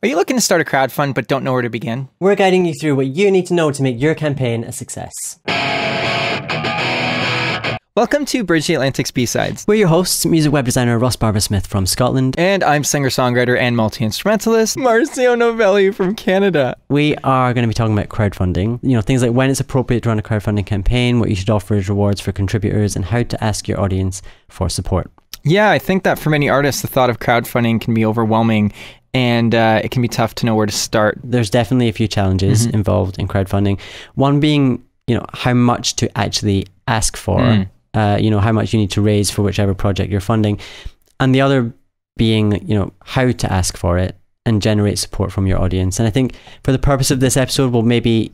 Are you looking to start a crowdfund but don't know where to begin? We're guiding you through what you need to know to make your campaign a success. Welcome to Bridge the Atlantic's B-Sides. We're your hosts, music web designer Ross Barber-Smith from Scotland. And I'm singer-songwriter and multi-instrumentalist Marcio Novelli from Canada. We are going to be talking about crowdfunding. You know, things like when it's appropriate to run a crowdfunding campaign, what you should offer as rewards for contributors, and how to ask your audience for support. Yeah, I think that for many artists, the thought of crowdfunding can be overwhelming and it can be tough to know where to start. There's definitely a few challenges involved in crowdfunding. One being, how much to actually ask for. How much you need to raise for whichever project you're funding. And the other being, how to ask for it and generate support from your audience. And I think for the purpose of this episode, we'll be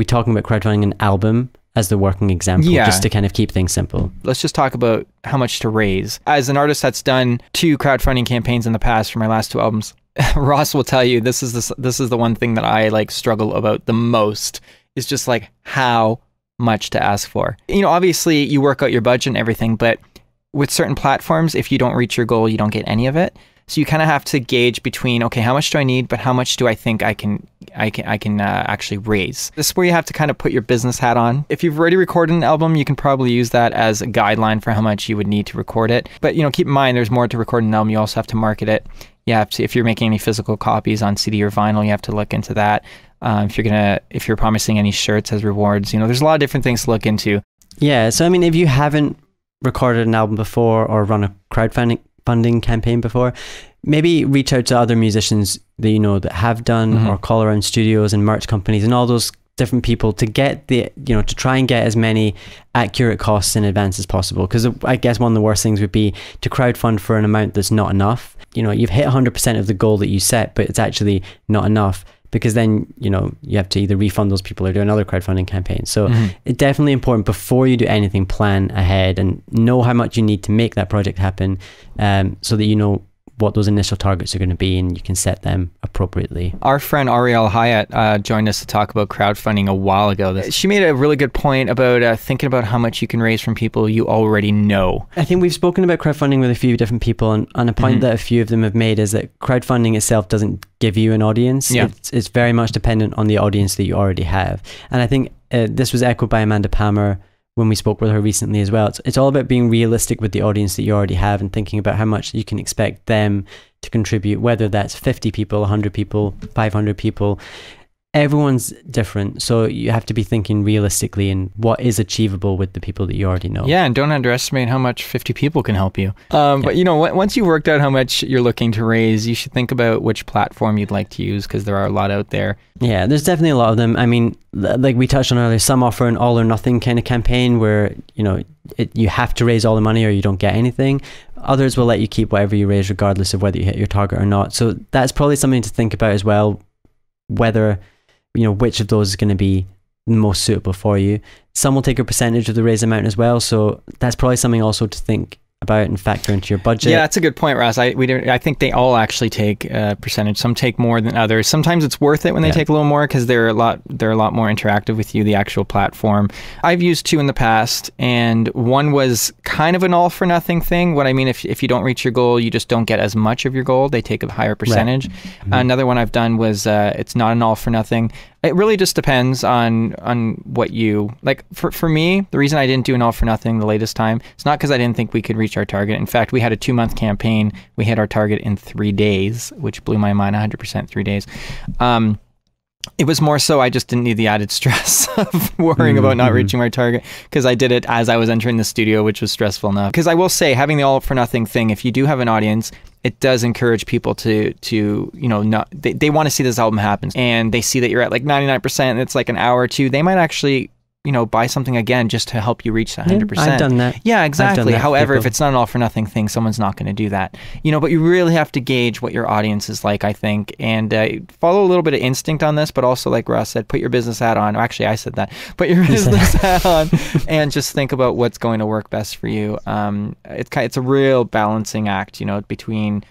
talking about crowdfunding an album as the working example, just to kind of keep things simple. Let's just talk about how much to raise. As an artist that's done 2 crowdfunding campaigns in the past for my last 2 albums, Ross will tell you this is the one thing that I struggle about the most, is just how much to ask for. Obviously you work out your budget and everything, but with certain platforms, if you don't reach your goal, you don't get any of it. So you kind of have to gauge between, okay, how much do I need, but how much do I think I can actually raise? This is where you have to kind of put your business hat on. If you've already recorded an album, you can probably use that as a guideline for how much you would need to record it. But keep in mind, there's more to record an album. You also have to market it. You have to, if you're making any physical copies on CD or vinyl, you have to look into that. If you're promising any shirts as rewards, there's a lot of different things to look into. Yeah. So, if you haven't recorded an album before or run a crowdfunding campaign before, maybe reach out to other musicians that that have done, or call around studios and merch companies and all those different people to get to try and get as many accurate costs in advance as possible. Because I guess one of the worst things would be to crowdfund for an amount that's not enough. You've hit 100% of the goal that you set, but it's actually not enough. Because then, you have to either refund those people or do another crowdfunding campaign. So it's definitely important before you do anything, plan ahead and know how much you need to make that project happen, so that you know what those initial targets are going to be and you can set them appropriately. Our friend Ariel Hyatt joined us to talk about crowdfunding a while ago. She made a really good point about thinking about how much you can raise from people you already know. I think we've spoken about crowdfunding with a few different people, and a point that a few of them have made is that crowdfunding itself doesn't give you an audience. Yeah. It's very much dependent on the audience that you already have. And I think this was echoed by Amanda Palmer when we spoke with her recently as well. It's all about being realistic with the audience that you already have and thinking about how much you can expect them to contribute, whether that's 50 people, 100 people, 500 people. Everyone's different, so you have to be thinking realistically and what is achievable with the people that you already know. Yeah, and don't underestimate how much 50 people can help you. But once you've worked out how much you're looking to raise, you should think about which platform you'd like to use, because there are a lot out there. Yeah, there's definitely a lot of them. Like we touched on earlier, some offer an all or nothing kind of campaign where you have to raise all the money or you don't get anything. Others will let you keep whatever you raise regardless of whether you hit your target or not. So that's probably something to think about as well, whether which of those is going to be most suitable for you. Some will take a percentage of the raise amount as well, so that's probably something also to think about and factor into your budget. Yeah, that's a good point, Ross. I think they all actually take a percentage. Some take more than others. Sometimes it's worth it when they take a little more because they're a lot more interactive with you, the actual platform. I've used 2 in the past, and one was kind of an all for nothing thing. What I mean, if you don't reach your goal, you just don't get as much of your goal. They take a higher percentage. Right. Another one I've done was it's not an all for nothing. It really just depends on what you like. For me, the reason I didn't do an all for nothing the latest time, it's not because I didn't think we could reach our target. In fact, we had a 2-month campaign. We hit our target in 3 days, which blew my mind. 100% 3 days. It was more so I just didn't need the added stress of worrying about not reaching my target, because I did it as I was entering the studio, which was stressful enough. Because I will say, having the all for nothing thing, if you do have an audience, it does encourage people to they want to see this album happen, and they see that you're at 99% and it's an hour or 2, they might actually buy something again just to help you reach that 100%. I've done that. Yeah, exactly. However, if it's not an all for nothing thing, someone's not going to do that. But you really have to gauge what your audience is like, I think, and follow a little bit of instinct on this, but also, like Ross said, put your business hat on. Actually, I said that. Put your business hat on and just think about what's going to work best for you. It's a real balancing act, between,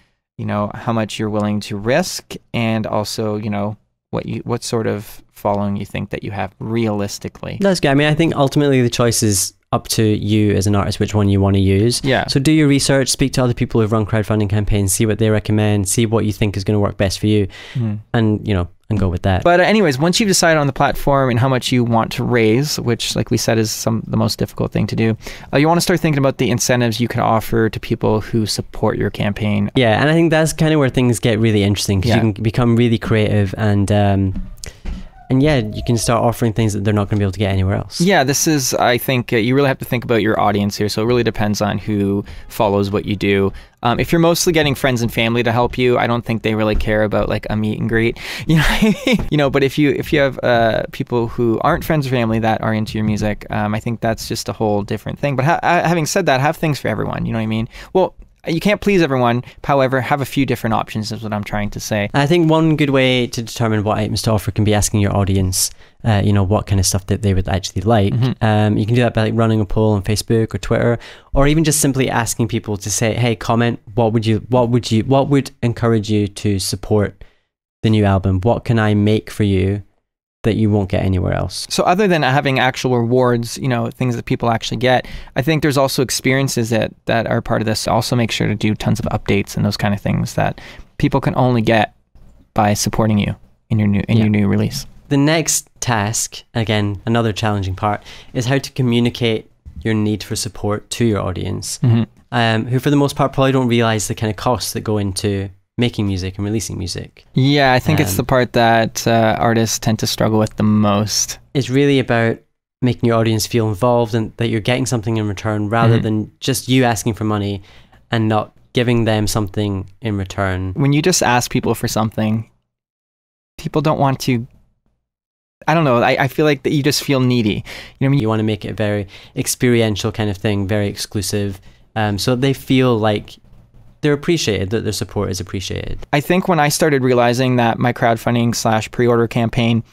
how much you're willing to risk and also, what sort of following you think that you have realistically. That's good. I think ultimately the choice is up to you as an artist which one you want to use. Yeah. So do your research, speak to other people who've run crowdfunding campaigns, see what they recommend, see what you think is going to work best for you, and and go with that. But anyways, once you've decided on the platform and how much you want to raise, which like we said is the most difficult thing to do, you want to start thinking about the incentives you can offer to people who support your campaign. Yeah, and I think that's kind of where things get really interesting, because you can become really creative and yeah, you can start offering things that they're not going to be able to get anywhere else. Yeah, this is, I think, you really have to think about your audience here. So it really depends on who follows what you do. If you're mostly getting friends and family to help you, I don't think they really care about like a meet and greet. But if you have people who aren't friends or family that are into your music, I think that's just a whole different thing. But having said that, have things for everyone. You know what I mean? Well, you can't please everyone. However, have a few different options is what I'm trying to say. I think one good way to determine what items to offer can be asking your audience, what kind of stuff that they would actually like. You can do that by like running a poll on Facebook or Twitter, or even just simply asking people to say, hey, comment, what would encourage you to support the new album? What can I make for you that you won't get anywhere else? So other than having actual rewards, things that people actually get, I think there's also experiences that are part of this. Also make sure to do tons of updates and those kind of things that people can only get by supporting you in your new release. The next task, again, another challenging part, is how to communicate your need for support to your audience, who for the most part probably don't realize the kind of costs that go into making music and releasing music. Yeah, I think it's the part that artists tend to struggle with the most. It's really about making your audience feel involved and that you're getting something in return, rather than just you asking for money and not giving them something in return. When you just ask people for something, people don't want to, I don't know, I feel like that you just feel needy. You know what I mean? You want to make it a very experiential kind of thing, very exclusive, so they feel like they're appreciated, that their support is appreciated. I think when I started realizing that my crowdfunding / pre-order campaign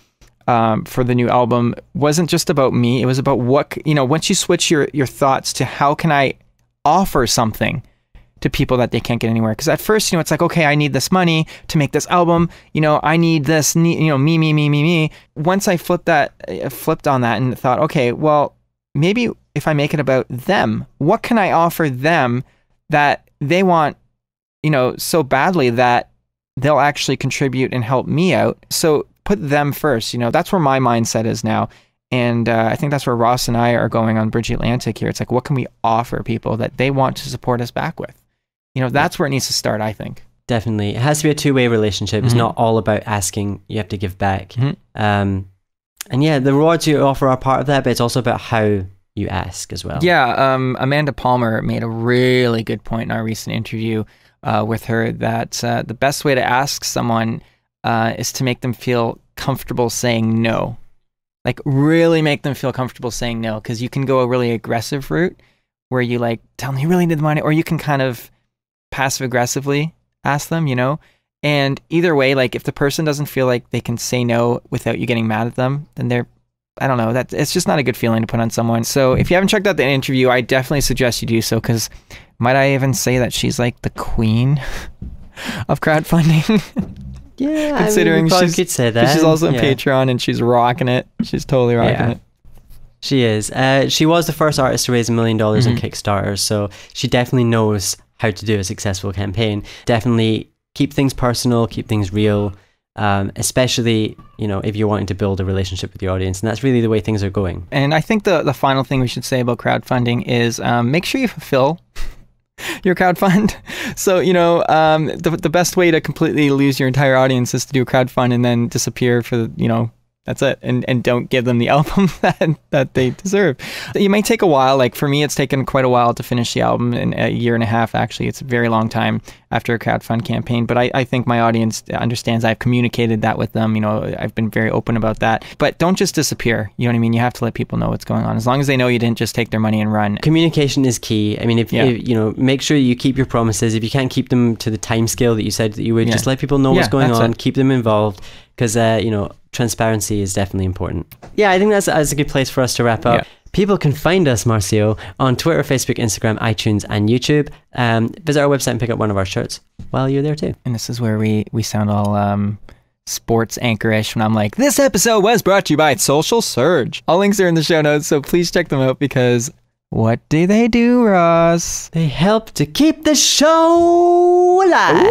for the new album wasn't just about me, it was about what, once you switch your thoughts to how can I offer something to people that they can't get anywhere. Because at first, it's like, okay, I need this money to make this album, I need this, me. Once I flipped on that and thought, okay, well, maybe if I make it about them, what can I offer them that they want, so badly that they'll actually contribute and help me out. So put them first, that's where my mindset is now. And I think that's where Ross and I are going on Bridge Atlantic here. It's like, what can we offer people that they want to support us back with? That's where it needs to start, I think. Definitely. It has to be a two-way relationship. It's not all about asking, you have to give back. And yeah, the rewards you offer are part of that, but it's also about how you ask as well. Yeah, Amanda Palmer made a really good point in our recent interview with her that the best way to ask someone is to make them feel comfortable saying no. Like really make them feel comfortable saying no, because you can go a really aggressive route where you like tell them you really need the money, or you can kind of passive aggressively ask them, and either way, like if the person doesn't feel like they can say no without you getting mad at them, then I don't know, it's just not a good feeling to put on someone. So if you haven't checked out the interview, I definitely suggest you do so, because might I even say that she's like the queen of crowdfunding? Yeah, considering you could say that. She's also on Patreon and she's rocking it. She's totally rocking it. She is. She was the first artist to raise $1 million on Kickstarter, so she definitely knows how to do a successful campaign. Definitely keep things personal, keep things real. Especially, if you're wanting to build a relationship with your audience, and that's really the way things are going. And I think the final thing we should say about crowdfunding is make sure you fulfill your crowdfund. So, the best way to completely lose your entire audience is to do a crowdfund and then disappear for, that's it. And don't give them the album that they deserve. It may take a while. Like for me, it's taken quite a while to finish the album, in a year and a half, actually. It's a very long time after a crowdfund campaign. But I think my audience understands. I've communicated that with them. I've been very open about that. But don't just disappear. You know what I mean? You have to let people know what's going on. As long as they know you didn't just take their money and run. Communication is key. I mean, if make sure you keep your promises. If you can't keep them to the time scale that you said that you would, just let people know what's going on. Keep them involved. Because, transparency is definitely important. Yeah, I think that's a good place for us to wrap up. Yeah. People can find us, Marcio, on Twitter, Facebook, Instagram, iTunes, and YouTube. Visit our website and pick up one of our shirts while you're there too. And this is where we sound all sports anchorish when I'm like, this episode was brought to you by Social Surge. All links are in the show notes, so please check them out, because What do they do, Ross? They help to keep the show alive.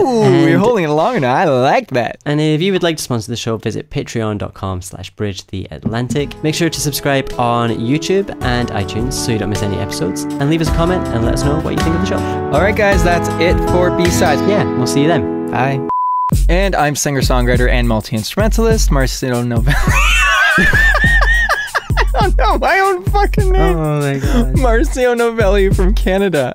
Ooh, you're holding it long enough. I like that. And if you would like to sponsor the show, visit patreon.com/bridgetheatlantic. Make sure to subscribe on YouTube and iTunes so you don't miss any episodes. And leave us a comment and let us know what you think of the show. All right, guys, that's it for B-Sides. Yeah, we'll see you then. Bye. And I'm singer-songwriter and multi-instrumentalist, Marcio Novelli. I don't know my own fucking name. Oh my God. Marcio Novelli from Canada.